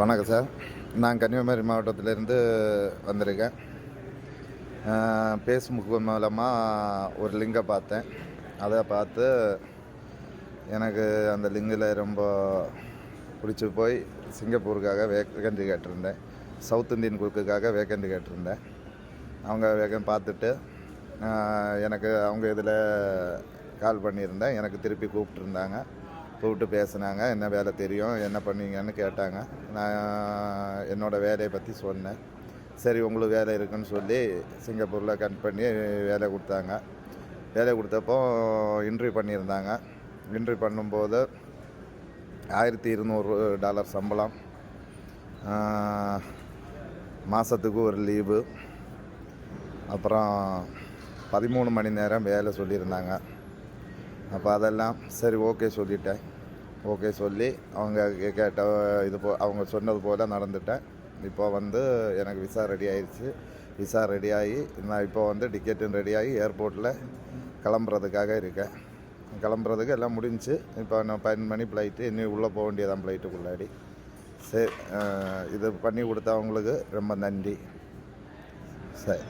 வணக்கம் சார். நான் கன்னியாகுமரி மாவட்டத்திலேருந்து வந்திருக்கேன். ஃபேஸ்புக் மூலமாக ஒரு லிங்கை பார்த்தேன். அதை பார்த்து எனக்கு அந்த லிங்கில் ரொம்ப பிடிச்சி போய் சிங்கப்பூருக்காக வேக்கண்டி கேட்டிருந்தேன். சவுத் இந்தியன் குழுக்குக்காக வேக்கண்டி கேட்டிருந்தேன். அவங்க பார்த்துட்டு எனக்கு அவங்க இதில் கால் பண்ணியிருந்தேன். எனக்கு திருப்பி கூப்பிட்டு பேசினாங்க. என்ன வேலை தெரியும், என்ன பண்ணுவீங்கன்னு கேட்டாங்க. நான் என்னோடய வேலையை பற்றி சொன்னேன். சரி, உங்களுக்கு வேலை இருக்குதுன்னு சொல்லி சிங்கப்பூரில் கனெக்ட் பண்ணி வேலை கொடுத்தாங்க. வேலை கொடுத்தப்போ இன்டர்வியூ பண்ணியிருந்தாங்க. இன்டர்வியூ பண்ணும்போது $1200 சம்பளம், மாதத்துக்கு ஒரு லீவு, அப்புறம் 13 மணி நேரம் வேலை சொல்லியிருந்தாங்க. அப்போ அதெல்லாம் சரி ஓகே சொல்லிட்டேன். ஓகே சொல்லி அவங்க கேட்ட அவங்க சொன்னது போல் நடந்துட்டேன். இப்போ எனக்கு விசா ரெடி ஆயிடுச்சு. விசா ரெடி ஆகி நான் இப்போ டிக்கெட்டும் ரெடி ஆகி ஏர்போர்ட்டில் கிளம்புறதுக்காக இருக்கேன். கிளம்புறதுக்கு எல்லாம் முடிஞ்சு. இப்போ நான் 12 மணி ஃப்ளைட்டு, இன்னும் உள்ளே போக வேண்டியதான் ஃப்ளைட்டுக்குள்ளாடி. சரி, இது பண்ணி கொடுத்தவங்களுக்கு ரொம்ப நன்றி. சரி.